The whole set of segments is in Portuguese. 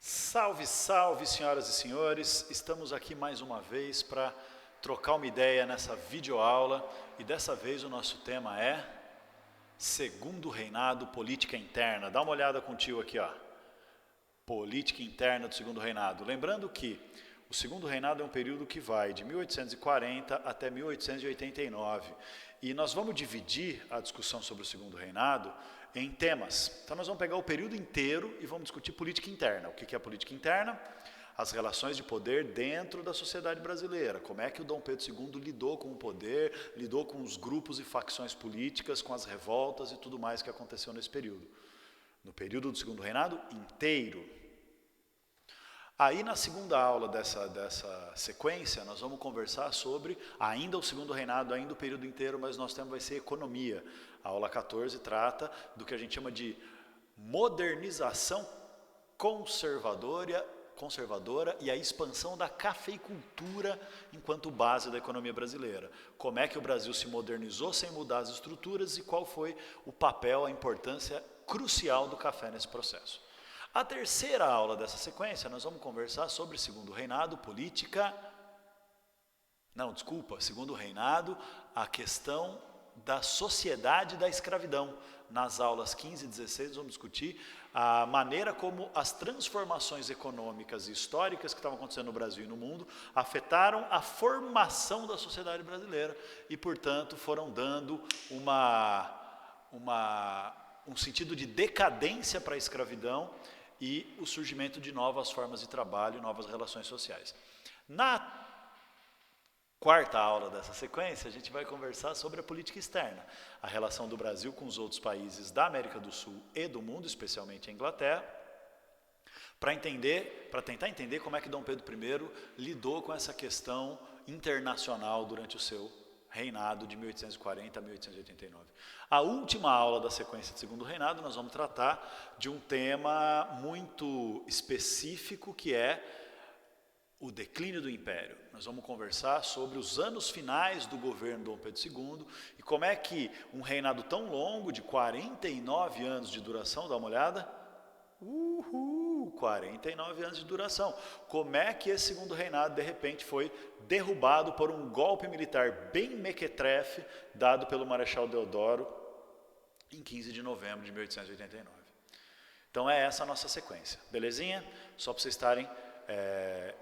Salve, salve, senhoras e senhores! Estamos aqui mais uma vez para trocar uma ideia nessa videoaula e dessa vez o nosso tema é Segundo Reinado, Política Interna. Dá uma olhada contigo aqui, ó. Política Interna do Segundo Reinado. Lembrando que o Segundo Reinado é um período que vai de 1840 até 1889 e nós vamos dividir a discussão sobre o Segundo Reinado em temas. Então nós vamos pegar o período inteiro e vamos discutir política interna. O que é a política interna? As relações de poder dentro da sociedade brasileira. Como é que o Dom Pedro II lidou com o poder, lidou com os grupos e facções políticas, com as revoltas e tudo mais que aconteceu nesse período. No período do Segundo Reinado inteiro. Aí na segunda aula dessa sequência, nós vamos conversar sobre ainda o Segundo Reinado, ainda o período inteiro, mas nosso tema vai ser economia. A aula 14 trata do que a gente chama de modernização conservadora e a expansão da cafeicultura enquanto base da economia brasileira. Como é que o Brasil se modernizou sem mudar as estruturas e qual foi o papel, a importância crucial do café nesse processo. A terceira aula dessa sequência, nós vamos conversar sobre Segundo Reinado, Segundo Reinado, a questão da sociedade da escravidão. Nas aulas 15 e 16, vamos discutir a maneira como as transformações econômicas e históricas que estavam acontecendo no Brasil e no mundo afetaram a formação da sociedade brasileira e, portanto, foram dando um sentido de decadência para a escravidão e o surgimento de novas formas de trabalho, novas relações sociais. Na quarta aula dessa sequência, a gente vai conversar sobre a política externa, a relação do Brasil com os outros países da América do Sul e do mundo, especialmente a Inglaterra, para tentar entender como é que Dom Pedro I lidou com essa questão internacional durante o seu reinado de 1840 a 1889. A última aula da sequência de Segundo Reinado, nós vamos tratar de um tema muito específico, que é o declínio do Império. Nós vamos conversar sobre os anos finais do governo Dom Pedro II e como é que um reinado tão longo, de 49 anos de duração, dá uma olhada, 49 anos de duração. Como é que esse segundo reinado, de repente, foi derrubado por um golpe militar bem mequetrefe, dado pelo Marechal Deodoro, em 15 de novembro de 1889. Então é essa a nossa sequência, belezinha? Só para vocês estarem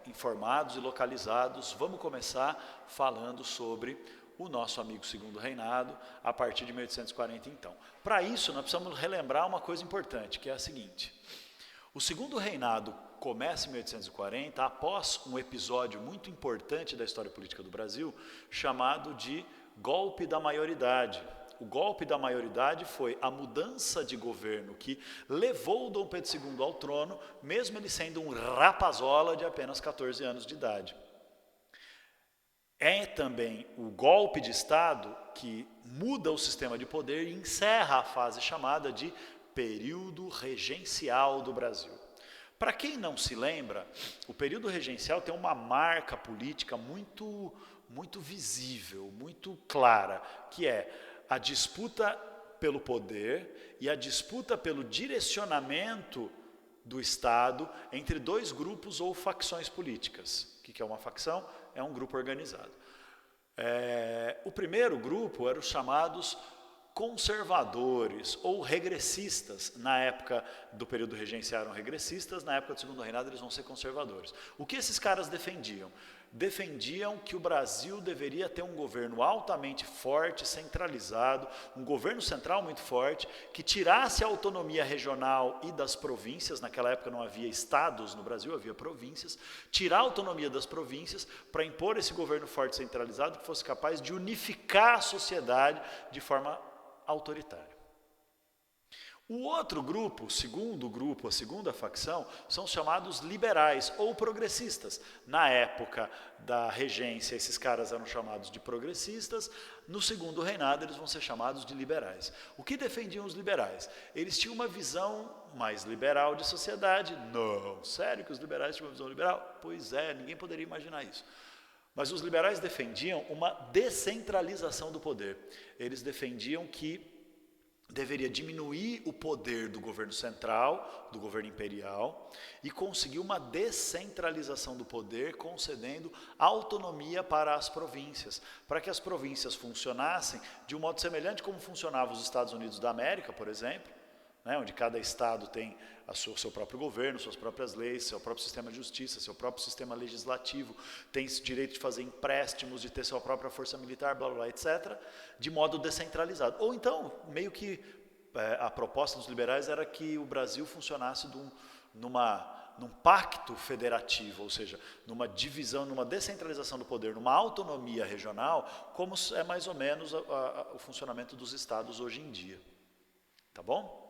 informados e localizados, vamos começar falando sobre o nosso amigo Segundo Reinado, a partir de 1840 então. Para isso, nós precisamos relembrar uma coisa importante, que é a seguinte: o Segundo Reinado começa em 1840, após um episódio muito importante da história política do Brasil, chamado de Golpe da Maioridade. O golpe da maioridade foi a mudança de governo que levou o Dom Pedro II ao trono, mesmo ele sendo um rapazola de apenas 14 anos de idade. É também o golpe de Estado que muda o sistema de poder e encerra a fase chamada de período regencial do Brasil. Para quem não se lembra, o período regencial tem uma marca política muito visível, muito clara, que é a disputa pelo poder e a disputa pelo direcionamento do Estado entre dois grupos ou facções políticas. O que é uma facção? É um grupo organizado. O primeiro grupo eram os chamados conservadores ou regressistas. Na época do período regencial eram regressistas, na época do Segundo Reinado eles vão ser conservadores. O que esses caras defendiam? Defendiam que o Brasil deveria ter um governo altamente forte, centralizado, um governo central muito forte, que tirasse a autonomia regional e das províncias. Naquela época não havia estados no Brasil, havia províncias. Tirar a autonomia das províncias para impor esse governo forte, centralizado, que fosse capaz de unificar a sociedade de forma autoritária. O outro grupo, o segundo grupo, a segunda facção, são os chamados liberais ou progressistas. Na época da regência, esses caras eram chamados de progressistas. No Segundo Reinado, eles vão ser chamados de liberais. O que defendiam os liberais? Eles tinham uma visão mais liberal de sociedade. Não, sério que os liberais tinham uma visão liberal? Pois é, ninguém poderia imaginar isso. Mas os liberais defendiam uma descentralização do poder. Eles defendiam que deveria diminuir o poder do governo central, do governo imperial, e conseguir uma descentralização do poder, concedendo autonomia para as províncias, para que as províncias funcionassem de um modo semelhante como funcionavam os Estados Unidos da América, por exemplo, né, onde cada estado tem seu próprio governo, suas próprias leis, seu próprio sistema de justiça, seu próprio sistema legislativo, tem esse direito de fazer empréstimos, de ter sua própria força militar, blá, blá, blá, etc., de modo descentralizado. Ou então, meio que a proposta dos liberais era que o Brasil funcionasse num pacto federativo, ou seja, numa divisão, numa descentralização do poder, numa autonomia regional, como é mais ou menos o funcionamento dos estados hoje em dia. Tá bom?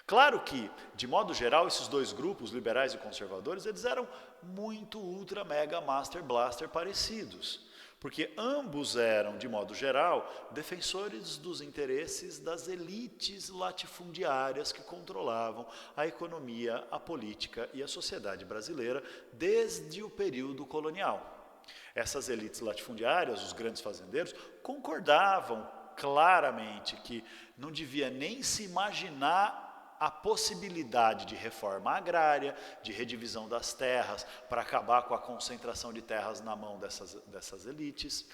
Claro que, de modo geral, esses dois grupos, liberais e conservadores, eles eram muito ultra, mega, master, blaster parecidos. Porque ambos eram, de modo geral, defensores dos interesses das elites latifundiárias que controlavam a economia, a política e a sociedade brasileira desde o período colonial. Essas elites latifundiárias, os grandes fazendeiros, concordavam claramente que não devia nem se imaginar a possibilidade de reforma agrária, de redivisão das terras, para acabar com a concentração de terras na mão dessas elites.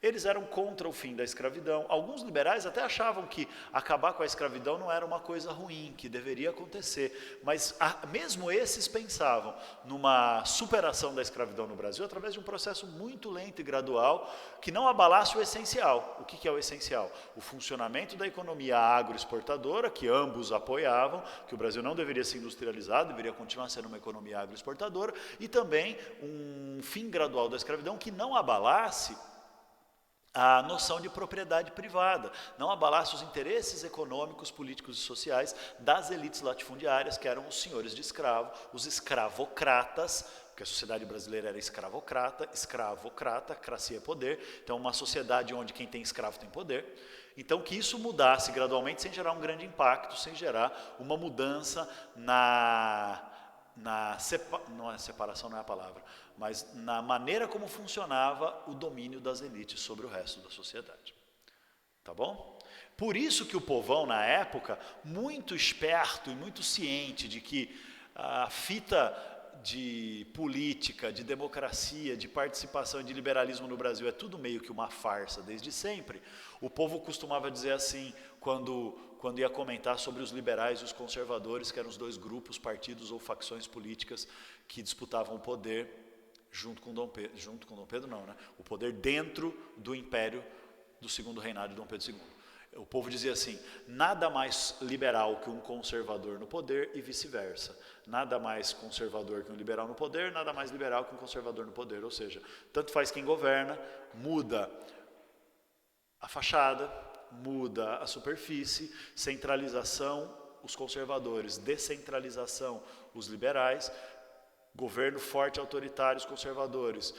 Eles eram contra o fim da escravidão. Alguns liberais até achavam que acabar com a escravidão não era uma coisa ruim, que deveria acontecer. Mas mesmo esses pensavam numa superação da escravidão no Brasil através de um processo muito lento e gradual, que não abalasse o essencial. O que é o essencial? O funcionamento da economia agroexportadora, que ambos apoiavam, que o Brasil não deveria se industrializar, deveria continuar sendo uma economia agroexportadora, e também um fim gradual da escravidão que não abalasse a noção de propriedade privada, não abalasse os interesses econômicos, políticos e sociais das elites latifundiárias, que eram os senhores de escravo, os escravocratas, porque a sociedade brasileira era escravocrata, cracia é poder, então uma sociedade onde quem tem escravo tem poder. Então que isso mudasse gradualmente sem gerar um grande impacto, sem gerar uma mudança separação não é a palavra, mas na maneira como funcionava o domínio das elites sobre o resto da sociedade. Tá bom? Por isso que o povão, na época, muito esperto e muito ciente de que a fita de política, de democracia, de participação e de liberalismo no Brasil é tudo meio que uma farsa desde sempre, o povo costumava dizer assim, quando ia comentar sobre os liberais e os conservadores, que eram os dois grupos, partidos ou facções políticas que disputavam o poder junto com Dom Pedro não, né? O poder dentro do império do segundo reinado de Dom Pedro II. O povo dizia assim, nada mais liberal que um conservador no poder e vice-versa. Nada mais conservador que um liberal no poder, nada mais liberal que um conservador no poder. Ou seja, tanto faz quem governa, muda a fachada, muda a superfície, centralização, os conservadores, descentralização, os liberais, governo forte, autoritário, os conservadores,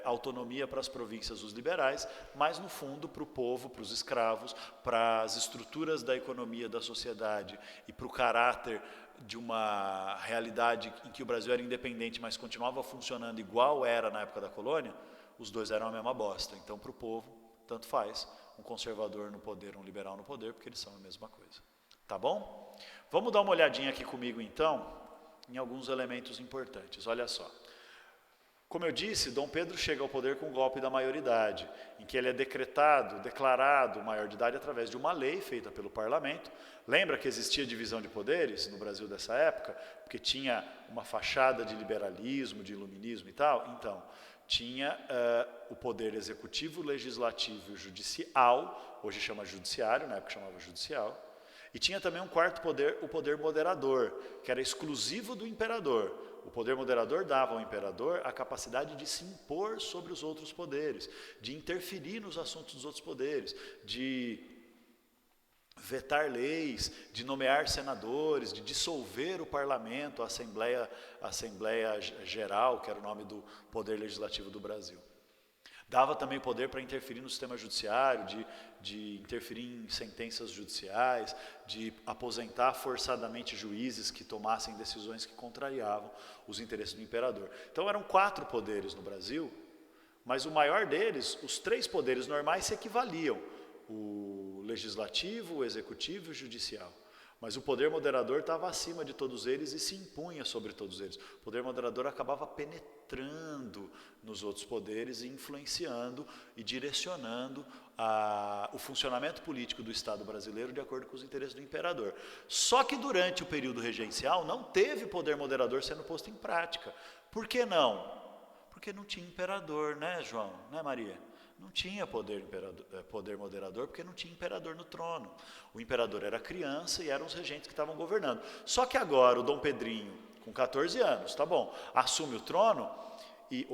autonomia para as províncias, os liberais, mas no fundo para o povo, para os escravos, para as estruturas da economia, da sociedade e para o caráter de uma realidade em que o Brasil era independente, mas continuava funcionando igual era na época da colônia, os dois eram a mesma bosta. Então para o povo, tanto faz, um conservador no poder, um liberal no poder, porque eles são a mesma coisa. Tá bom? Vamos dar uma olhadinha aqui comigo então, em alguns elementos importantes. Olha só. Como eu disse, Dom Pedro chega ao poder com o golpe da maioridade, em que ele é declarado maior de idade através de uma lei feita pelo parlamento. Lembra que existia divisão de poderes no Brasil dessa época? Porque tinha uma fachada de liberalismo, de iluminismo e tal? Então, tinha o poder executivo, legislativo e judicial, hoje chama judiciário, na época chamava judicial. E tinha também um quarto poder, o poder moderador, que era exclusivo do imperador. O poder moderador dava ao imperador a capacidade de se impor sobre os outros poderes, de interferir nos assuntos dos outros poderes, de vetar leis, de nomear senadores, de dissolver o parlamento, a Assembleia Geral, que era o nome do poder legislativo do Brasil. Dava também poder para interferir no sistema judiciário, de interferir em sentenças judiciais, de aposentar forçadamente juízes que tomassem decisões que contrariavam os interesses do imperador. Então eram 4 poderes no Brasil, mas o maior deles, os 3 poderes normais se equivaliam. O legislativo, o executivo e o judicial. Mas o poder moderador estava acima de todos eles e se impunha sobre todos eles. O poder moderador acabava penetrando nos outros poderes e influenciando e direcionando o funcionamento político do Estado brasileiro de acordo com os interesses do imperador. Só que durante o período regencial não teve poder moderador sendo posto em prática. Por que não? Porque não tinha imperador, né, João? Né, Maria? Não tinha poder moderador porque não tinha imperador no trono. O imperador era criança e eram os regentes que estavam governando. Só que agora o Dom Pedrinho, com 14 anos, tá bom, assume o trono e...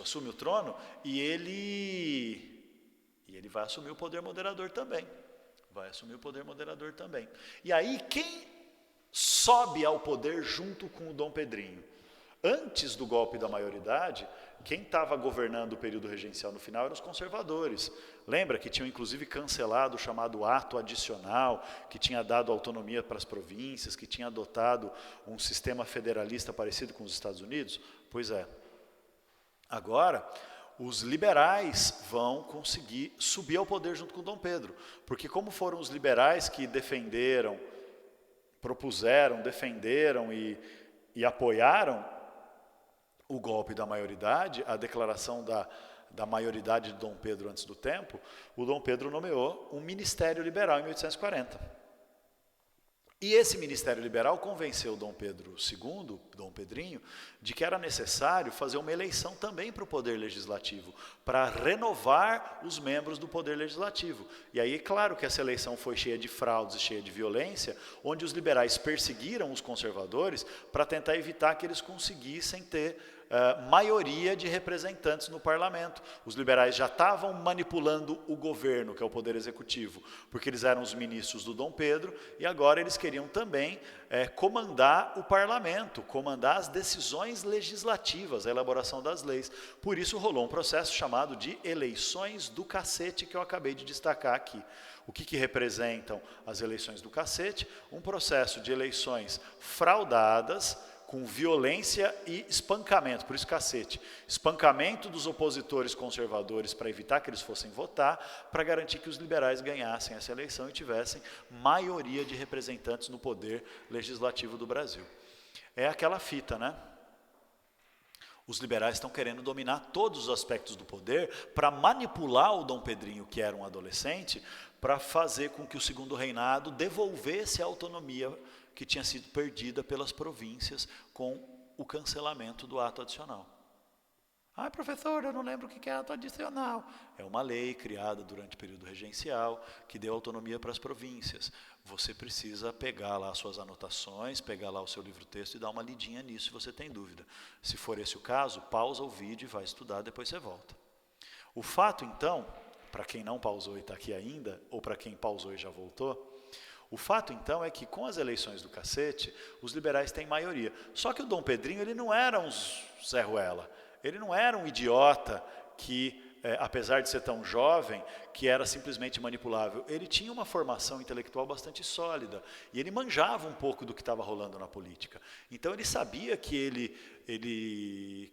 assume o trono e ele vai assumir o poder moderador também. E aí quem sobe ao poder junto com o Dom Pedrinho? Antes do golpe da maioridade, quem estava governando o período regencial no final eram os conservadores. Lembra que tinham inclusive cancelado o chamado ato adicional, que tinha dado autonomia para as províncias, que tinha adotado um sistema federalista parecido com os Estados Unidos? Pois é. Agora, os liberais vão conseguir subir ao poder junto com Dom Pedro. Porque como foram os liberais que propuseram, defenderam e apoiaram o golpe da maioridade, a declaração da maioridade de Dom Pedro antes do tempo, o Dom Pedro nomeou um ministério liberal em 1840. E esse ministério liberal convenceu Dom Pedro II, Dom Pedrinho, de que era necessário fazer uma eleição também para o poder legislativo, para renovar os membros do poder legislativo. E aí, claro que essa eleição foi cheia de fraudes e cheia de violência, onde os liberais perseguiram os conservadores para tentar evitar que eles conseguissem ter maioria de representantes no parlamento. Os liberais já estavam manipulando o governo, que é o poder executivo, porque eles eram os ministros do Dom Pedro, e agora eles queriam também comandar o parlamento, comandar as decisões legislativas, a elaboração das leis. Por isso rolou um processo chamado de eleições do cacete, que eu acabei de destacar aqui. O que representam as eleições do cacete? Um processo de eleições fraudadas, com violência e espancamento, por isso cacete. Espancamento dos opositores conservadores para evitar que eles fossem votar, para garantir que os liberais ganhassem essa eleição e tivessem maioria de representantes no poder legislativo do Brasil. É aquela fita, né? Os liberais estão querendo dominar todos os aspectos do poder para manipular o Dom Pedrinho, que era um adolescente, para fazer com que o segundo reinado devolvesse a autonomia que tinha sido perdida pelas províncias com o cancelamento do ato adicional. Ah, professor, eu não lembro o que é ato adicional. É uma lei criada durante o período regencial que deu autonomia para as províncias. Você precisa pegar lá as suas anotações, pegar lá o seu livro-texto e dar uma lidinha nisso se você tem dúvida. Se for esse o caso, pausa o vídeo e vai estudar, depois você volta. O fato, então, para quem não pausou e está aqui ainda, ou para quem pausou e já voltou, o fato, então, é que com as eleições do cacete, os liberais têm maioria. Só que o Dom Pedrinho, ele não era um Zé Ruela, ele não era um idiota que, apesar de ser tão jovem, que era simplesmente manipulável. Ele tinha uma formação intelectual bastante sólida, e ele manjava um pouco do que estava rolando na política. Então ele sabia que ele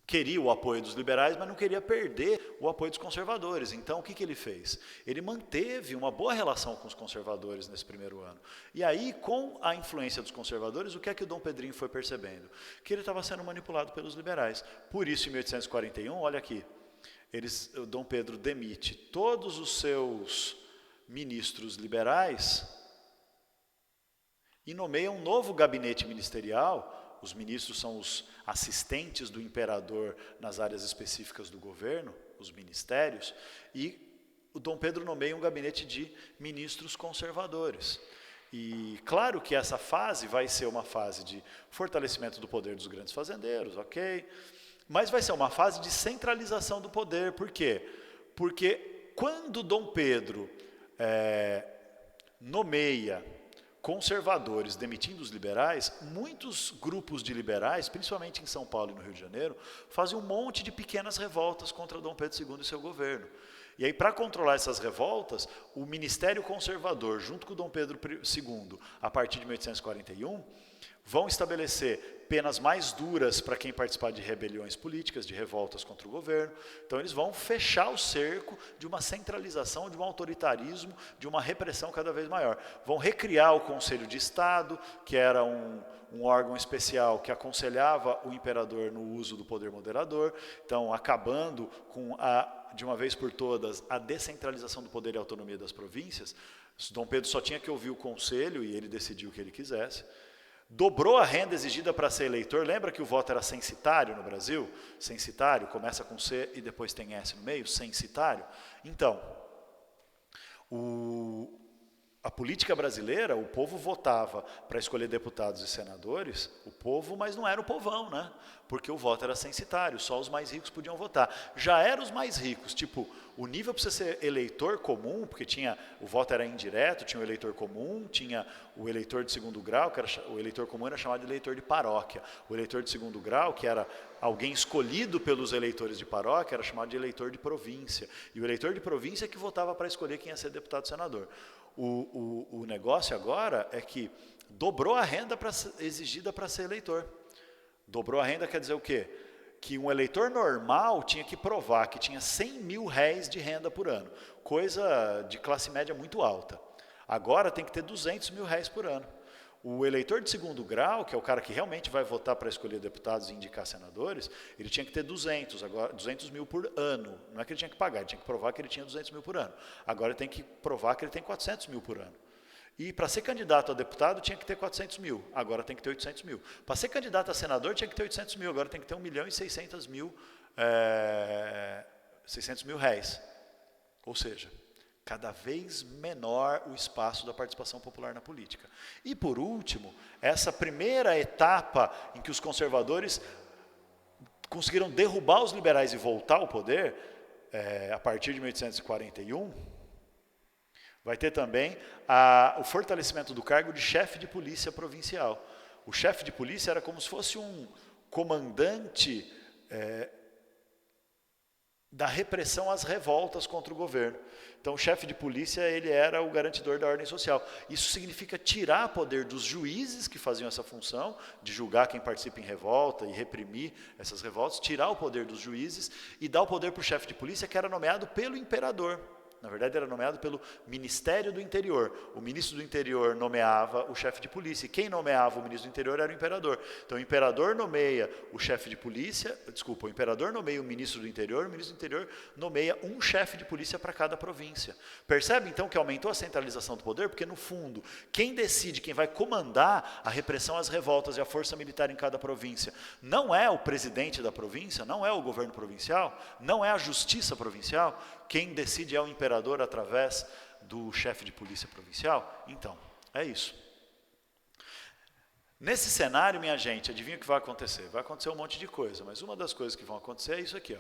queria o apoio dos liberais, mas não queria perder o apoio dos conservadores. Então, o que ele fez? Ele manteve uma boa relação com os conservadores nesse primeiro ano. E aí, com a influência dos conservadores, o que é que o Dom Pedrinho foi percebendo? Que ele estava sendo manipulado pelos liberais. Por isso, em 1841, olha aqui, o Dom Pedro demite todos os seus ministros liberais e nomeia um novo gabinete ministerial. Os ministros são os assistentes do imperador nas áreas específicas do governo, os ministérios, e o Dom Pedro nomeia um gabinete de ministros conservadores. E claro que essa fase vai ser uma fase de fortalecimento do poder dos grandes fazendeiros, ok? Mas vai ser uma fase de centralização do poder. Por quê? Porque quando Dom Pedro nomeia conservadores demitindo os liberais, muitos grupos de liberais, principalmente em São Paulo e no Rio de Janeiro, fazem um monte de pequenas revoltas contra Dom Pedro II e seu governo. E aí, para controlar essas revoltas, o Ministério Conservador, junto com Dom Pedro II, a partir de 1841, Vão estabelecer penas mais duras para quem participar de rebeliões políticas, de revoltas contra o governo. Então eles vão fechar o cerco de uma centralização, de um autoritarismo, de uma repressão cada vez maior. Vão recriar o Conselho de Estado, que era um órgão especial que aconselhava o imperador no uso do poder moderador, então acabando com, de uma vez por todas, a descentralização do poder e autonomia das províncias. Dom Pedro só tinha que ouvir o conselho e ele decidiu o que ele quisesse. Dobrou a renda exigida para ser eleitor. Lembra que o voto era censitário no Brasil? Censitário, começa com C e depois tem S no meio, censitário. Então, a política brasileira, o povo votava para escolher deputados e senadores, o povo, mas não era o povão, né? Porque o voto era censitário, só os mais ricos podiam votar. Já eram os mais ricos, tipo, o nível para você ser eleitor comum, porque o voto era indireto, tinha o eleitor comum, tinha o eleitor de segundo grau, o eleitor comum era chamado de eleitor de paróquia. O eleitor de segundo grau, que era alguém escolhido pelos eleitores de paróquia, era chamado de eleitor de província. E o eleitor de província é que votava para escolher quem ia ser deputado e senador. O negócio agora é que dobrou a renda exigida para ser eleitor. Dobrou a renda quer dizer o quê? Que um eleitor normal tinha que provar que tinha 100 mil réis de renda por ano, coisa de classe média muito alta. Agora tem que ter 200 mil réis por ano. O eleitor de segundo grau, que é o cara que realmente vai votar para escolher deputados e indicar senadores, ele tinha que ter 200 mil por ano. Não é que ele tinha que pagar, ele tinha que provar que ele tinha 200 mil por ano. Agora ele tem que provar que ele tem 400 mil por ano. E para ser candidato a deputado tinha que ter 400 mil, agora tem que ter 800 mil. Para ser candidato a senador tinha que ter 800 mil, agora tem que ter 1.600.000 réis. Ou seja, cada vez menor o espaço da participação popular na política. E por último, essa primeira etapa em que os conservadores conseguiram derrubar os liberais e voltar ao poder, a partir de 1841, vai ter também o fortalecimento do cargo de chefe de polícia provincial. O chefe de polícia era como se fosse um comandante da repressão às revoltas contra o governo. Então, o chefe de polícia ele era o garantidor da ordem social. Isso significa tirar poder dos juízes que faziam essa função, de julgar quem participa em revolta e reprimir essas revoltas, tirar o poder dos juízes e dar o poder para o chefe de polícia, que era nomeado pelo imperador. Na verdade, era nomeado pelo Ministério do Interior. O ministro do Interior nomeava o chefe de polícia. E quem nomeava o ministro do Interior era o imperador. Então, o imperador nomeia o chefe de polícia, o imperador nomeia o ministro do Interior, o ministro do Interior nomeia um chefe de polícia para cada província. Percebe, então, que aumentou a centralização do poder? Porque, no fundo, quem decide, quem vai comandar a repressão às revoltas e a força militar em cada província, não é o presidente da província, não é o governo provincial, não é a justiça provincial. Quem decide é o imperador através do chefe de polícia provincial? Então, é isso. Nesse cenário, minha gente, adivinha o que vai acontecer? Vai acontecer um monte de coisa, mas uma das coisas que vão acontecer é isso aqui. Ó.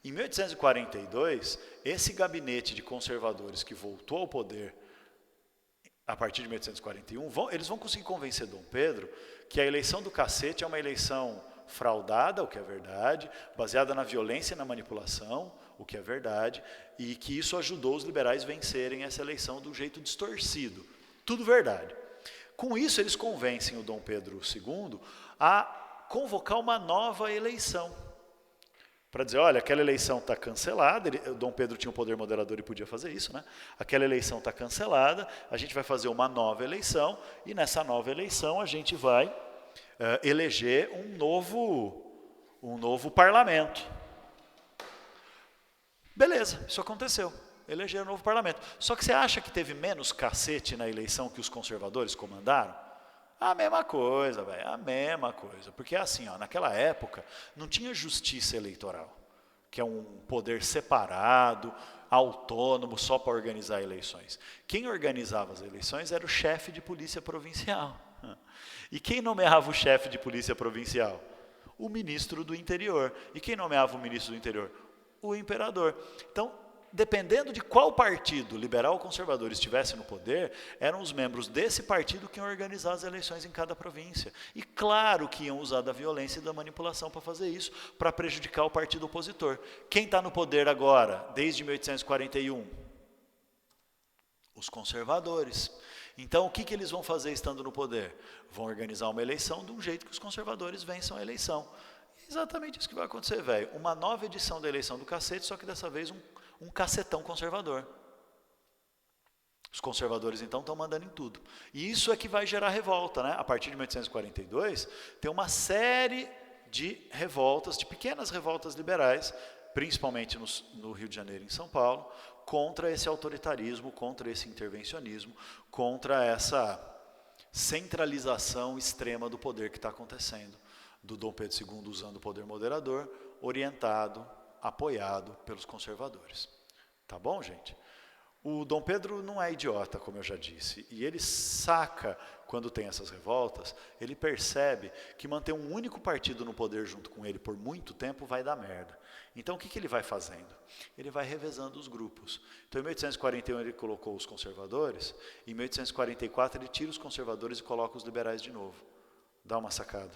Em 1842, esse gabinete de conservadores que voltou ao poder a partir de 1841, eles vão conseguir convencer Dom Pedro que a eleição do cacete é uma eleição fraudada, o que é verdade, baseada na violência e na manipulação, o que é verdade, e que isso ajudou os liberais a vencerem essa eleição do jeito distorcido. Tudo verdade. Com isso, eles convencem o Dom Pedro II a convocar uma nova eleição. Para dizer, olha, aquela eleição está cancelada, o Dom Pedro tinha um poder moderador e podia fazer isso, né? Aquela eleição está cancelada, a gente vai fazer uma nova eleição, e nessa nova eleição a gente vai eleger um novo parlamento. Beleza, isso aconteceu. Elegeram um novo parlamento. Só que você acha que teve menos cacete na eleição que os conservadores comandaram? A mesma coisa, velho, a mesma coisa. Porque assim, ó, naquela época, não tinha justiça eleitoral, que é um poder separado, autônomo, só para organizar eleições. Quem organizava as eleições era o chefe de polícia provincial. E quem nomeava o chefe de polícia provincial? O ministro do Interior. E quem nomeava o ministro do Interior? O imperador. Então, dependendo de qual partido, liberal ou conservador, estivesse no poder, eram os membros desse partido que iam organizar as eleições em cada província. E claro que iam usar da violência e da manipulação para fazer isso, para prejudicar o partido opositor. Quem está no poder agora, desde 1841? Os conservadores. Então, o que eles vão fazer estando no poder? Vão organizar uma eleição de um jeito que os conservadores vençam a eleição. É exatamente isso que vai acontecer, velho. Uma nova edição da eleição do cacete, só que dessa vez um cacetão conservador. Os conservadores, então, estão mandando em tudo. E isso é que vai gerar revolta, né? A partir de 1842, tem uma série de revoltas, de pequenas revoltas liberais, principalmente no Rio de Janeiro e em São Paulo, contra esse autoritarismo, contra esse intervencionismo, contra essa centralização extrema do poder que está acontecendo, do Dom Pedro II usando o poder moderador, orientado, apoiado pelos conservadores. Tá bom, gente? O Dom Pedro não é idiota, como eu já disse, e ele saca, quando tem essas revoltas, ele percebe que manter um único partido no poder junto com ele por muito tempo vai dar merda. Então, o que ele vai fazendo? Ele vai revezando os grupos. Então, em 1841 ele colocou os conservadores, em 1844 ele tira os conservadores e coloca os liberais de novo. Dá uma sacada.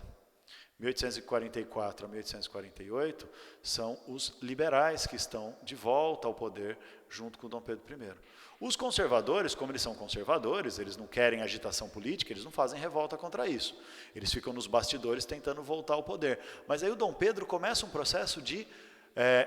1844 a 1848 são os liberais que estão de volta ao poder junto com Dom Pedro I. Os conservadores, como eles são conservadores, eles não querem agitação política, eles não fazem revolta contra isso. Eles ficam nos bastidores tentando voltar ao poder. Mas aí o Dom Pedro começa um processo de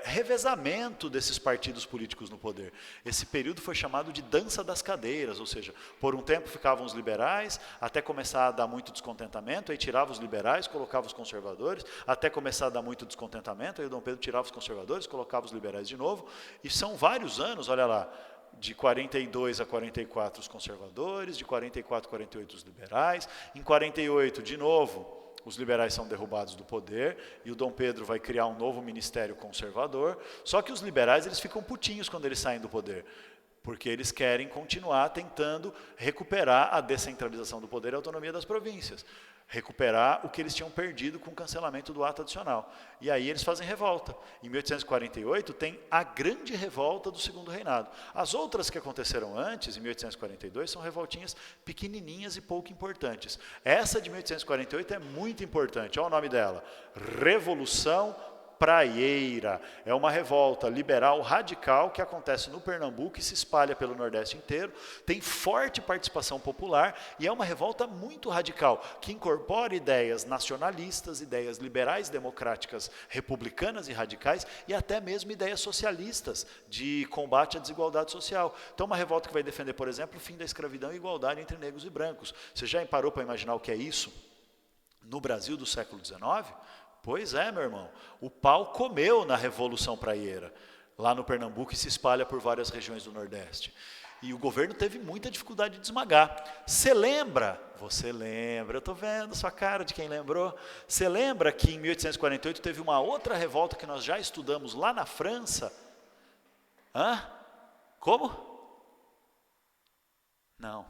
revezamento desses partidos políticos no poder. Esse período foi chamado de dança das cadeiras, ou seja, por um tempo ficavam os liberais, até começar a dar muito descontentamento, aí tirava os liberais, colocava os conservadores, até começar a dar muito descontentamento, aí o Dom Pedro tirava os conservadores, colocava os liberais de novo, e são vários anos, olha lá, de 42 a 44 os conservadores, de 44 a 48 os liberais, em 48 de novo, os liberais são derrubados do poder e o Dom Pedro vai criar um novo ministério conservador. Só que os liberais eles ficam putinhos quando eles saem do poder, porque eles querem continuar tentando recuperar a descentralização do poder e a autonomia das províncias. Recuperar o que eles tinham perdido com o cancelamento do ato adicional. E aí eles fazem revolta. Em 1848 tem a grande revolta do Segundo Reinado. As outras que aconteceram antes, em 1842, são revoltinhas pequenininhas e pouco importantes. Essa de 1848 é muito importante. Olha o nome dela. Revolução Praieira. É uma revolta liberal radical que acontece no Pernambuco e se espalha pelo Nordeste inteiro, tem forte participação popular e é uma revolta muito radical, que incorpora ideias nacionalistas, ideias liberais, democráticas, republicanas e radicais e até mesmo ideias socialistas de combate à desigualdade social. Então uma revolta que vai defender, por exemplo, o fim da escravidão e igualdade entre negros e brancos. Você já parou para imaginar o que é isso no Brasil do século XIX? Pois é, meu irmão, o pau comeu na Revolução Praieira, lá no Pernambuco e se espalha por várias regiões do Nordeste. E o governo teve muita dificuldade de esmagar. Você lembra, eu estou vendo sua cara de quem lembrou, você lembra que em 1848 teve uma outra revolta que nós já estudamos lá na França? Como? Não,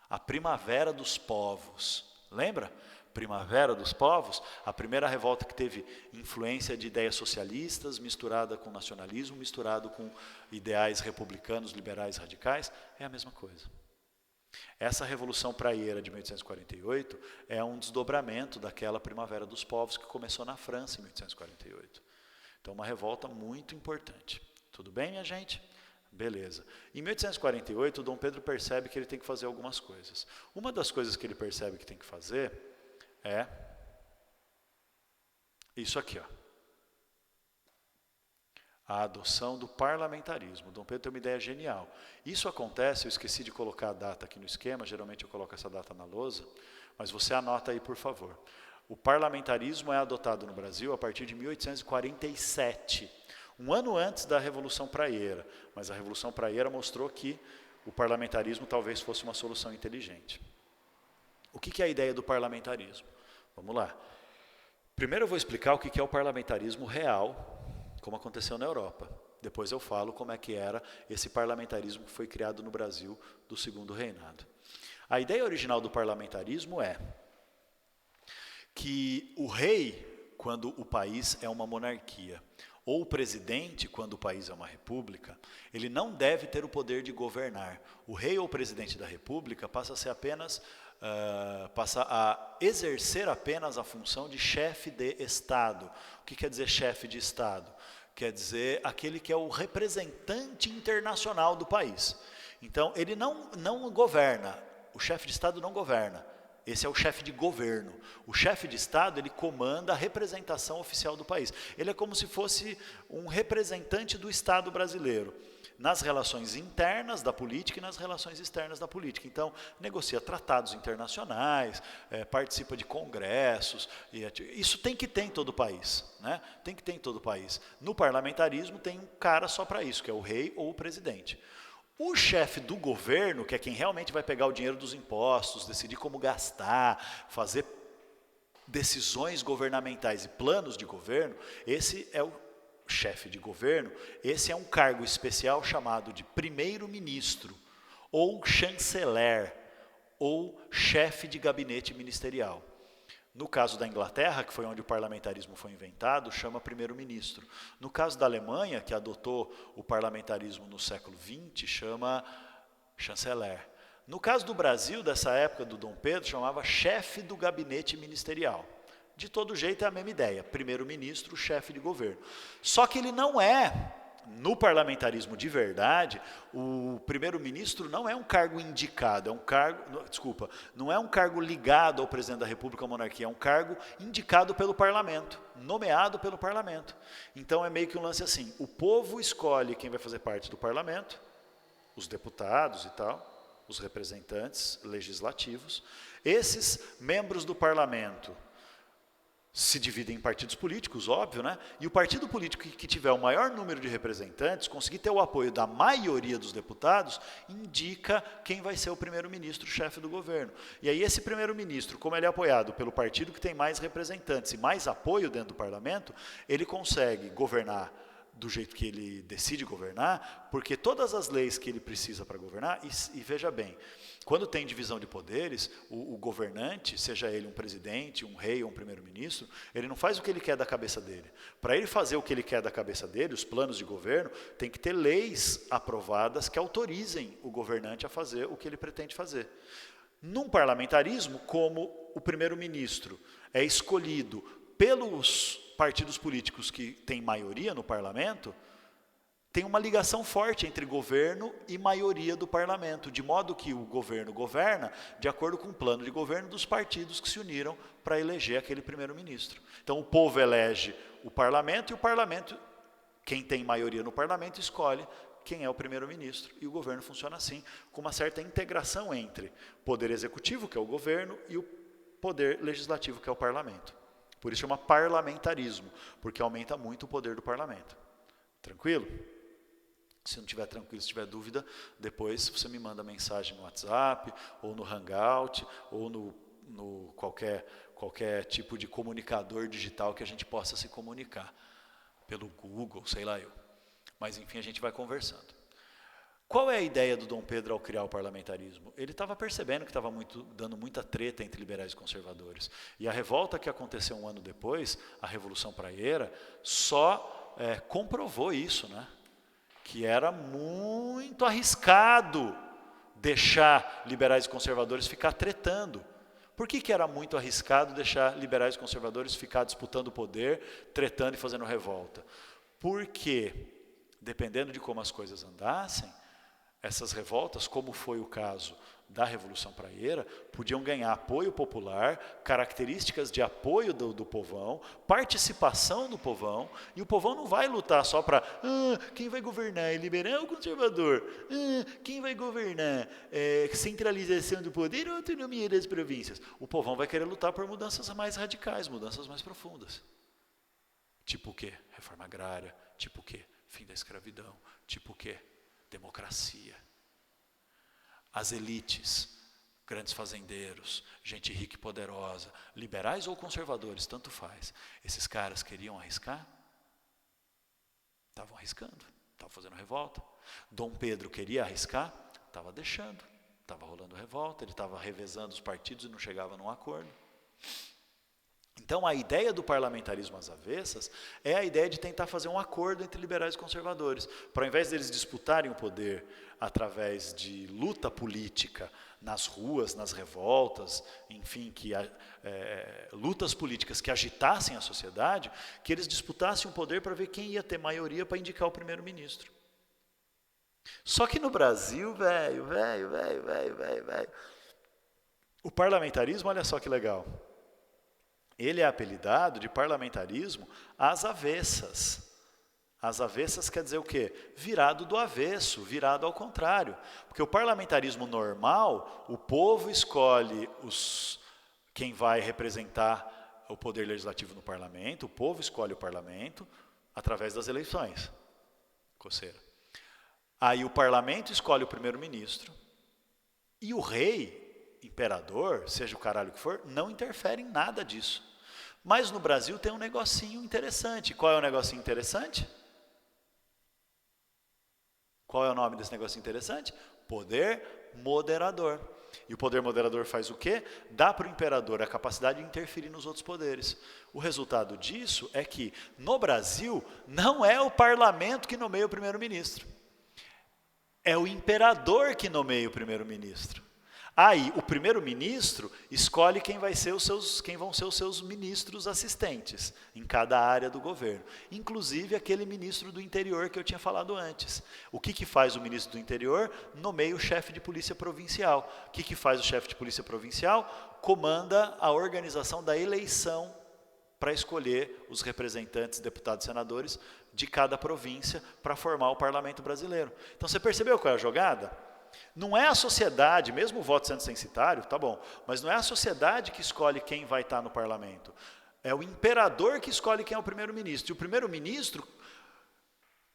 a Primavera dos Povos, lembra? Primavera dos Povos, a primeira revolta que teve influência de ideias socialistas, misturada com nacionalismo, misturado com ideais republicanos, liberais, radicais, é a mesma coisa. Essa Revolução Praieira de 1848 é um desdobramento daquela Primavera dos Povos que começou na França em 1848. Então, uma revolta muito importante. Tudo bem, minha gente? Beleza. Em 1848, o Dom Pedro percebe que ele tem que fazer algumas coisas. Uma das coisas que ele percebe que tem que fazer é isso aqui, ó. A adoção do parlamentarismo. Dom Pedro tem uma ideia genial. Isso acontece, eu esqueci de colocar a data aqui no esquema, geralmente eu coloco essa data na lousa, mas você anota aí, por favor. O parlamentarismo é adotado no Brasil a partir de 1847, um ano antes da Revolução Praieira, mas a Revolução Praieira mostrou que o parlamentarismo talvez fosse uma solução inteligente. O que é a ideia do parlamentarismo? Vamos lá. Primeiro eu vou explicar o que é o parlamentarismo real, como aconteceu na Europa. Depois eu falo como é que era esse parlamentarismo que foi criado no Brasil do Segundo Reinado. A ideia original do parlamentarismo é que o rei, quando o país é uma monarquia, ou o presidente, quando o país é uma república, ele não deve ter o poder de governar. O rei ou o presidente da república passa a ser apenas passa a exercer apenas a função de chefe de Estado. O que quer dizer chefe de Estado? Quer dizer aquele que é o representante internacional do país. Então, ele não governa, o chefe de Estado não governa. Esse é o chefe de governo. O chefe de Estado, ele comanda a representação oficial do país. Ele é como se fosse um representante do Estado brasileiro, nas relações internas da política e nas relações externas da política. Então, negocia tratados internacionais, participa de congressos. Isso tem que ter em todo o país, né? Tem que ter em todo o país. No parlamentarismo tem um cara só para isso, que é o rei ou o presidente. O chefe do governo, que é quem realmente vai pegar o dinheiro dos impostos, decidir como gastar, fazer decisões governamentais e planos de governo, esse é o chefe de governo. Esse é um cargo especial chamado de primeiro-ministro, ou chanceler, ou chefe de gabinete ministerial. No caso da Inglaterra, que foi onde o parlamentarismo foi inventado, chama primeiro-ministro. No caso da Alemanha, que adotou o parlamentarismo no século XX, chama chanceler. No caso do Brasil, dessa época do Dom Pedro, chamava chefe do gabinete ministerial. De todo jeito é a mesma ideia, primeiro-ministro, chefe de governo. Só que ele não é, no parlamentarismo de verdade, o primeiro-ministro não é um cargo indicado, é um cargo, não é um cargo ligado ao presidente da República ou à monarquia, é um cargo indicado pelo parlamento, nomeado pelo parlamento. Então é meio que um lance assim, o povo escolhe quem vai fazer parte do parlamento, os deputados e tal, os representantes legislativos. Esses membros do parlamento se dividem em partidos políticos, óbvio, né? E o partido político que tiver o maior número de representantes, conseguir ter o apoio da maioria dos deputados, indica quem vai ser o primeiro-ministro, chefe do governo. E aí esse primeiro-ministro, como ele é apoiado pelo partido que tem mais representantes e mais apoio dentro do parlamento, ele consegue governar do jeito que ele decide governar, porque todas as leis que ele precisa para governar, e veja bem, quando tem divisão de poderes, o governante, seja ele um presidente, um rei ou um primeiro-ministro, ele não faz o que ele quer da cabeça dele. Para ele fazer o que ele quer da cabeça dele, os planos de governo, tem que ter leis aprovadas que autorizem o governante a fazer o que ele pretende fazer. Num parlamentarismo, como o primeiro-ministro é escolhido pelos partidos políticos que têm maioria no parlamento, tem uma ligação forte entre governo e maioria do parlamento, de modo que o governo governa de acordo com o plano de governo dos partidos que se uniram para eleger aquele primeiro-ministro. Então o povo elege o parlamento e o parlamento, quem tem maioria no parlamento, escolhe quem é o primeiro-ministro. E o governo funciona assim, com uma certa integração entre o poder executivo, que é o governo, e o poder legislativo, que é o parlamento. Por isso chama parlamentarismo, porque aumenta muito o poder do parlamento. Tranquilo? Se não estiver tranquilo, se tiver dúvida, depois você me manda mensagem no WhatsApp, ou no Hangout, ou no qualquer tipo de comunicador digital que a gente possa se comunicar. Pelo Google, sei lá eu. Mas enfim, a gente vai conversando. Qual é a ideia do Dom Pedro ao criar o parlamentarismo? Ele estava percebendo que estava dando muita treta entre liberais e conservadores. E a revolta que aconteceu um ano depois, a Revolução Praieira, só comprovou isso, né? Que era muito arriscado deixar liberais e conservadores ficar tretando. Por que era muito arriscado deixar liberais e conservadores ficar disputando o poder, tretando e fazendo revolta? Porque, dependendo de como as coisas andassem, essas revoltas, como foi o caso da Revolução Praieira, podiam ganhar apoio popular, características de apoio do povão, participação do povão, e o povão não vai lutar só para quem vai governar, é liberal ou conservador? Quem vai governar, centralização do poder ou autonomia das províncias? O povão vai querer lutar por mudanças mais radicais, mudanças mais profundas. Tipo o quê? Reforma agrária. Tipo o quê? Fim da escravidão. Tipo o quê? Democracia. As elites, grandes fazendeiros, gente rica e poderosa, liberais ou conservadores, tanto faz. Esses caras queriam arriscar? Estavam arriscando, estavam fazendo revolta. Dom Pedro queria arriscar? Estava deixando, estava rolando revolta, ele estava revezando os partidos e não chegava num acordo. Então a ideia do parlamentarismo às avessas é a ideia de tentar fazer um acordo entre liberais e conservadores, para ao invés deles disputarem o poder através de luta política nas ruas, nas revoltas, enfim, lutas políticas que agitassem a sociedade, que eles disputassem o poder para ver quem ia ter maioria para indicar o primeiro-ministro. Só que no Brasil, velho, O parlamentarismo, olha só que legal, ele é apelidado de parlamentarismo às avessas. As avessas quer dizer o quê? Virado do avesso, virado ao contrário. Porque o parlamentarismo normal, o povo escolhe quem vai representar o poder legislativo no parlamento, o povo escolhe o parlamento através das eleições. Coceira. Aí o parlamento escolhe o primeiro-ministro e o rei, imperador, seja o caralho que for, não interfere em nada disso. Mas no Brasil tem um negocinho interessante. Qual é o negocinho interessante? Qual é o nome desse negocinho interessante? Poder moderador. E o poder moderador faz o quê? Dá para o imperador a capacidade de interferir nos outros poderes. O resultado disso é que, no Brasil, não é o parlamento que nomeia o primeiro-ministro. É o imperador que nomeia o primeiro-ministro. Aí, o primeiro-ministro escolhe quem vão ser os seus ministros assistentes em cada área do governo. Inclusive aquele ministro do interior que eu tinha falado antes. O que faz o ministro do interior? Nomeia o chefe de polícia provincial. O que faz o chefe de polícia provincial? Comanda a organização da eleição para escolher os representantes, deputados e senadores de cada província para formar o parlamento brasileiro. Então você percebeu qual é a jogada? Não é a sociedade, mesmo o voto sendo censitário, tá bom, mas não é a sociedade que escolhe quem vai estar no parlamento. É o imperador que escolhe quem é o primeiro-ministro. E o primeiro-ministro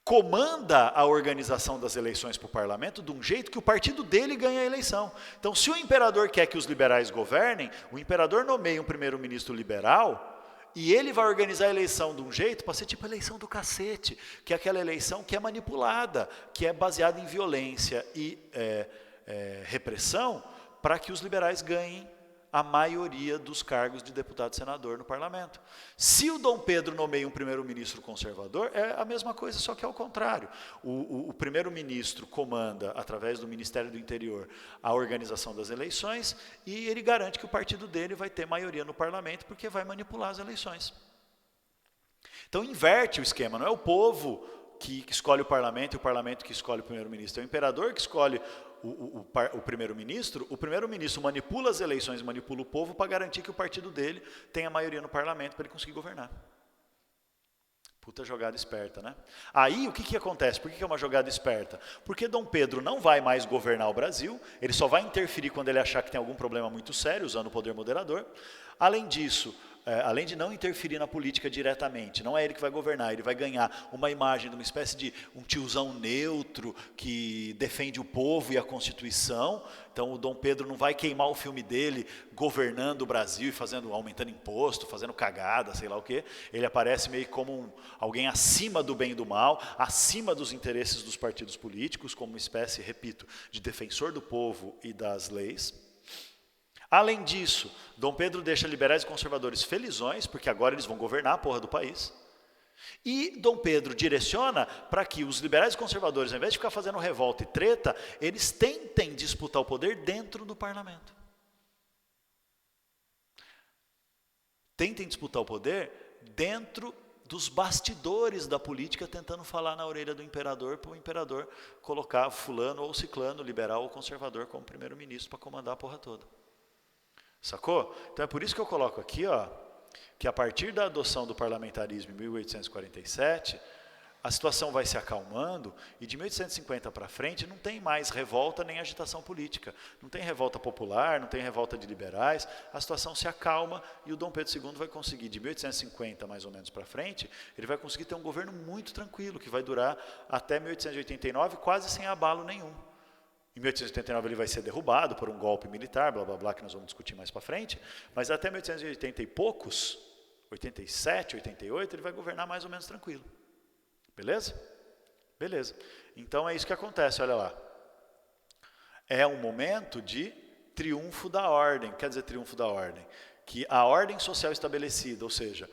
comanda a organização das eleições para o parlamento de um jeito que o partido dele ganha a eleição. Então, se o imperador quer que os liberais governem, o imperador nomeia um primeiro-ministro liberal e ele vai organizar a eleição de um jeito para ser tipo a eleição do cacete, que é aquela eleição que é manipulada, que é baseada em violência e repressão, para que os liberais ganhem a maioria dos cargos de deputado e senador no parlamento. Se o Dom Pedro nomeia um primeiro-ministro conservador, é a mesma coisa, só que é o contrário. O primeiro-ministro comanda, através do Ministério do Interior, a organização das eleições e ele garante que o partido dele vai ter maioria no parlamento porque vai manipular as eleições. Então inverte o esquema, não é o povo que escolhe o parlamento e o parlamento que escolhe o primeiro-ministro. É o imperador que escolhe o primeiro-ministro manipula as eleições, manipula o povo para garantir que o partido dele tenha maioria no parlamento para ele conseguir governar. Puta jogada esperta, né? Aí o que acontece? Por que é uma jogada esperta? Porque Dom Pedro não vai mais governar o Brasil, ele só vai interferir quando ele achar que tem algum problema muito sério, usando o poder moderador. Além disso, além de não interferir na política diretamente, não é ele que vai governar, ele vai ganhar uma imagem de uma espécie de um tiozão neutro que defende o povo e a Constituição. Então o Dom Pedro não vai queimar o filme dele governando o Brasil e aumentando imposto, fazendo cagada, sei lá o quê. Ele aparece meio como alguém acima do bem e do mal, acima dos interesses dos partidos políticos, como uma espécie, repito, de defensor do povo e das leis. Além disso, Dom Pedro deixa liberais e conservadores felizões, porque agora eles vão governar a porra do país. E Dom Pedro direciona para que os liberais e conservadores, ao invés de ficar fazendo revolta e treta, eles tentem disputar o poder dentro do parlamento. Tentem disputar o poder dentro dos bastidores da política, tentando falar na orelha do imperador, para o imperador colocar fulano ou ciclano, liberal ou conservador, como primeiro-ministro para comandar a porra toda. Sacou? Então é por isso que eu coloco aqui, ó, que a partir da adoção do parlamentarismo em 1847, a situação vai se acalmando e de 1850 para frente não tem mais revolta nem agitação política. Não tem revolta popular, não tem revolta de liberais, a situação se acalma e o Dom Pedro II vai conseguir, de 1850 mais ou menos para frente, ele vai conseguir ter um governo muito tranquilo, que vai durar até 1889 quase sem abalo nenhum. Em 1889 ele vai ser derrubado por um golpe militar, blá blá blá, que nós vamos discutir mais para frente, mas até 1880 e poucos, 87, 88, ele vai governar mais ou menos tranquilo. Beleza? Beleza. Então é isso que acontece, olha lá. É um momento de triunfo da ordem. Quer dizer triunfo da ordem? Que a ordem social estabelecida, ou seja,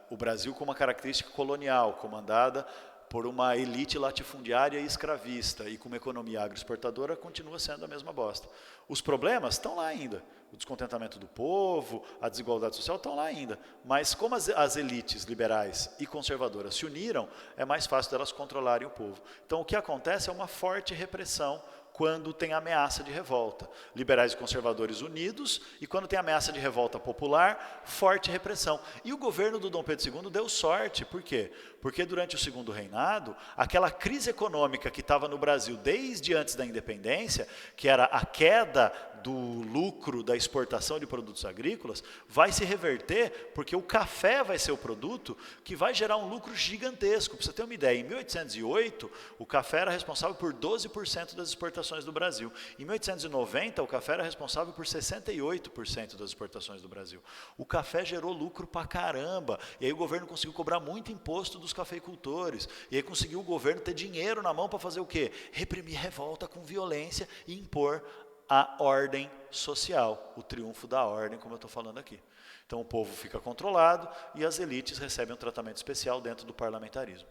o Brasil com uma característica colonial, comandada por uma elite latifundiária e escravista e com uma economia agroexportadora, continua sendo a mesma bosta. Os problemas estão lá ainda. O descontentamento do povo, a desigualdade social estão lá ainda. Mas como as elites liberais e conservadoras se uniram, é mais fácil delas controlarem o povo. Então o que acontece é uma forte repressão quando tem ameaça de revolta. Liberais e conservadores unidos, e quando tem ameaça de revolta popular, forte repressão. E o governo do Dom Pedro II deu sorte, por quê? Porque durante o segundo reinado, aquela crise econômica que estava no Brasil desde antes da independência, que era a queda do lucro da exportação de produtos agrícolas, vai se reverter, porque o café vai ser o produto que vai gerar um lucro gigantesco. Para você ter uma ideia, em 1808, o café era responsável por 12% das exportações do Brasil. Em 1890, o café era responsável por 68% das exportações do Brasil. O café gerou lucro pra caramba, e aí o governo conseguiu cobrar muito imposto dos cafeicultores, e aí conseguiu o governo ter dinheiro na mão para fazer o quê? Reprimir revolta com violência e impor a ordem social, o triunfo da ordem, como eu estou falando aqui. Então o povo fica controlado e as elites recebem um tratamento especial dentro do parlamentarismo.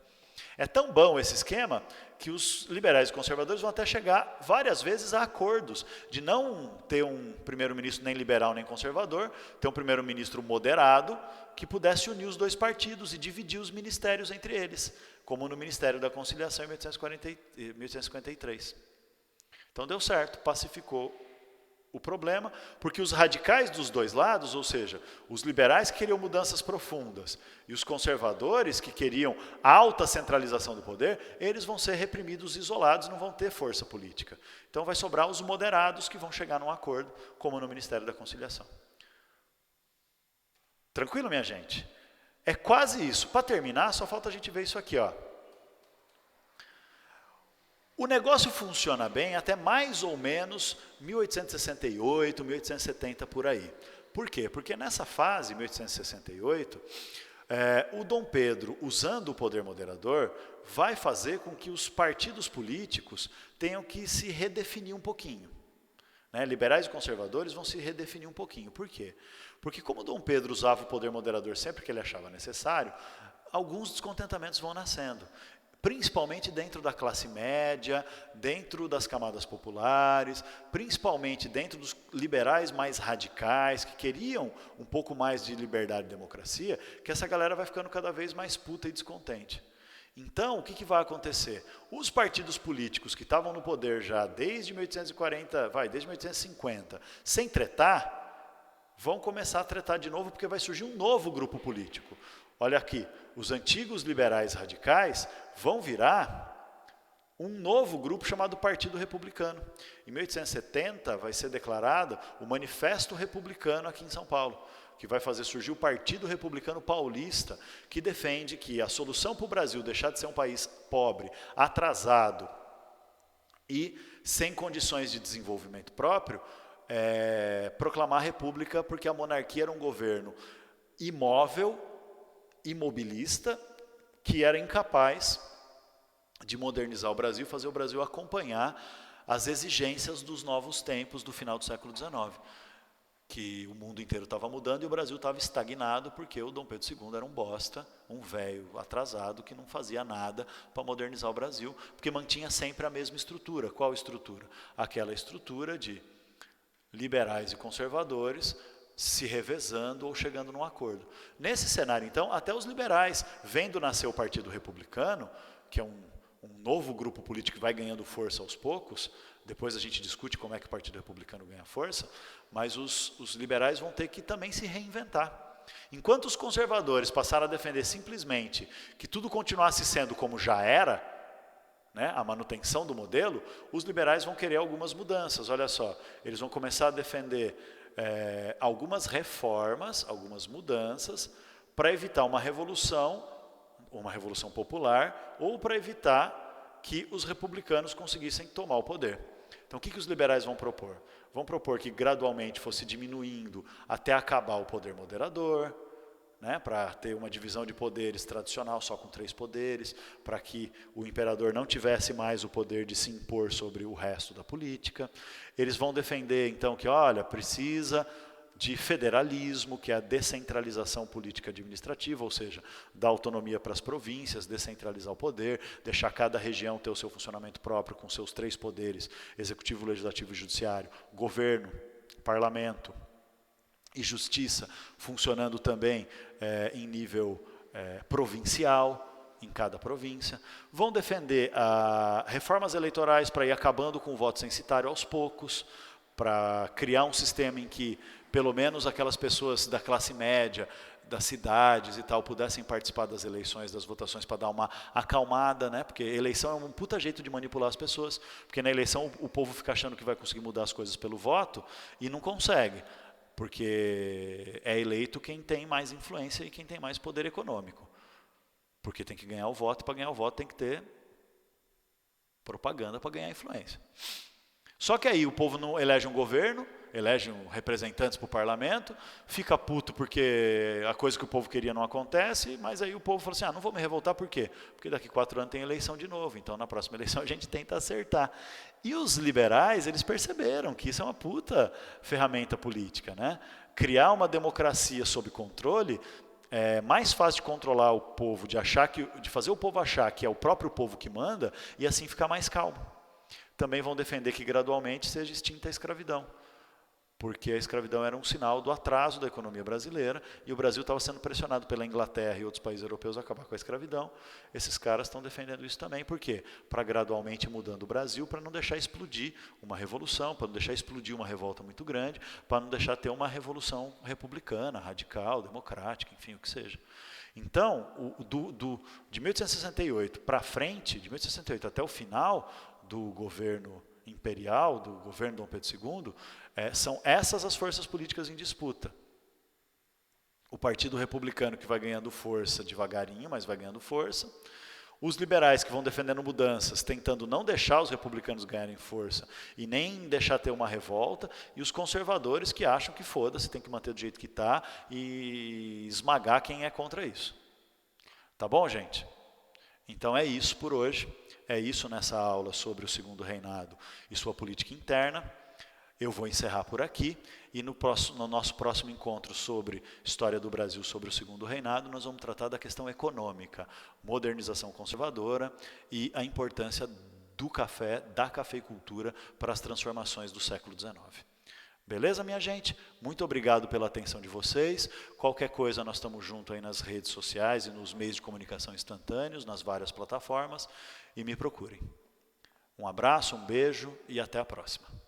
É tão bom esse esquema que os liberais e conservadores vão até chegar várias vezes a acordos de não ter um primeiro-ministro nem liberal nem conservador, ter um primeiro-ministro moderado que pudesse unir os dois partidos e dividir os ministérios entre eles, como no Ministério da Conciliação em 1853. Então deu certo, pacificou o problema, porque os radicais dos dois lados, ou seja, os liberais que queriam mudanças profundas e os conservadores que queriam alta centralização do poder, eles vão ser reprimidos isolados, não vão ter força política. Então vai sobrar os moderados que vão chegar num acordo, como no Ministério da Conciliação. Tranquilo, minha gente? É quase isso. Para terminar, só falta a gente ver isso aqui, ó. O negócio funciona bem até mais ou menos 1868, 1870, por aí. Por quê? Porque nessa fase, 1868, o Dom Pedro, usando o poder moderador, vai fazer com que os partidos políticos tenham que se redefinir um pouquinho. Liberais e conservadores vão se redefinir um pouquinho. Por quê? Porque como Dom Pedro usava o poder moderador sempre que ele achava necessário, alguns descontentamentos vão nascendo. Principalmente dentro da classe média, dentro das camadas populares, principalmente dentro dos liberais mais radicais, que queriam um pouco mais de liberdade e democracia, que essa galera vai ficando cada vez mais puta e descontente. Então, o que vai acontecer? Os partidos políticos que estavam no poder já desde 1840, desde 1850, sem tretar, vão começar a tretar de novo, porque vai surgir um novo grupo político. Olha aqui, os antigos liberais radicais vão virar um novo grupo chamado Partido Republicano. Em 1870 vai ser declarado o Manifesto Republicano aqui em São Paulo, que vai fazer surgir o Partido Republicano Paulista, que defende que a solução para o Brasil deixar de ser um país pobre, atrasado e sem condições de desenvolvimento próprio, proclamar a república, porque a monarquia era um governo imóvel, imobilista, que era incapaz de modernizar o Brasil, fazer o Brasil acompanhar as exigências dos novos tempos do final do século XIX, que o mundo inteiro estava mudando e o Brasil estava estagnado porque o Dom Pedro II era um bosta, um velho atrasado que não fazia nada para modernizar o Brasil, porque mantinha sempre a mesma estrutura. Qual estrutura? Aquela estrutura de liberais e conservadores se revezando ou chegando num acordo. Nesse cenário, então, até os liberais, vendo nascer o Partido Republicano, que é um novo grupo político que vai ganhando força aos poucos, depois a gente discute como é que o Partido Republicano ganha força, mas os liberais vão ter que também se reinventar. Enquanto os conservadores passaram a defender simplesmente que tudo continuasse sendo como já era, a manutenção do modelo, os liberais vão querer algumas mudanças. Olha só, eles vão começar a defender algumas reformas, algumas mudanças, para evitar uma revolução popular, ou para evitar que os republicanos conseguissem tomar o poder. Então, o que os liberais vão propor? Vão propor que gradualmente fosse diminuindo até acabar o poder moderador, para ter uma divisão de poderes tradicional só com 3 poderes, para que o imperador não tivesse mais o poder de se impor sobre o resto da política. Eles vão defender, então, que, precisa de federalismo, que é a descentralização política administrativa, ou seja, dar autonomia para as províncias, descentralizar o poder, deixar cada região ter o seu funcionamento próprio, com seus 3 poderes, executivo, legislativo e judiciário, governo, parlamento e justiça, funcionando também em nível provincial. em cada província, vão defender reformas eleitorais para ir acabando com o voto censitário aos poucos, para criar um sistema em que pelo menos aquelas pessoas da classe média, das cidades e tal, pudessem participar das eleições, das votações, para dar uma acalmada, né? Porque eleição é um puta jeito de manipular as pessoas, porque na eleição o povo fica achando que vai conseguir mudar as coisas pelo voto e não consegue, porque é eleito quem tem mais influência e quem tem mais poder econômico. Porque tem que ganhar o voto, e para ganhar o voto tem que ter propaganda para ganhar influência. Só que aí o povo não elege um governo, elege representantes para o parlamento, fica puto porque a coisa que o povo queria não acontece, mas aí o povo fala assim, não vou me revoltar, por quê? Porque daqui 4 anos tem eleição de novo, então na próxima eleição a gente tenta acertar. E os liberais, eles perceberam que isso é uma puta ferramenta política, né? Criar uma democracia sob controle é mais fácil de controlar o povo, de fazer o povo achar que é o próprio povo que manda, e assim ficar mais calmo. Também vão defender que gradualmente seja extinta a escravidão, porque a escravidão era um sinal do atraso da economia brasileira, e o Brasil estava sendo pressionado pela Inglaterra e outros países europeus a acabar com a escravidão. Esses caras estão defendendo isso também, por quê? Para gradualmente mudando o Brasil, para não deixar explodir uma revolução, para não deixar explodir uma revolta muito grande, para não deixar ter uma revolução republicana, radical, democrática, enfim, o que seja. Então, de 1868 para frente, de 1868 até o final do governo imperial, do governo Dom Pedro II, são essas as forças políticas em disputa. O Partido Republicano, que vai ganhando força devagarinho, mas vai ganhando força. Os liberais, que vão defendendo mudanças, tentando não deixar os republicanos ganharem força e nem deixar ter uma revolta. E os conservadores, que acham que foda-se, tem que manter do jeito que está e esmagar quem é contra isso. Tá bom, gente? Então é isso por hoje. É isso nessa aula sobre o Segundo Reinado e sua política interna. Eu vou encerrar por aqui, e no nosso próximo encontro sobre História do Brasil sobre o Segundo Reinado, nós vamos tratar da questão econômica, modernização conservadora e a importância do café, da cafeicultura para as transformações do século XIX. Beleza, minha gente? Muito obrigado pela atenção de vocês. Qualquer coisa, nós estamos juntos aí nas redes sociais e nos meios de comunicação instantâneos, nas várias plataformas, e me procurem. Um abraço, um beijo e até a próxima.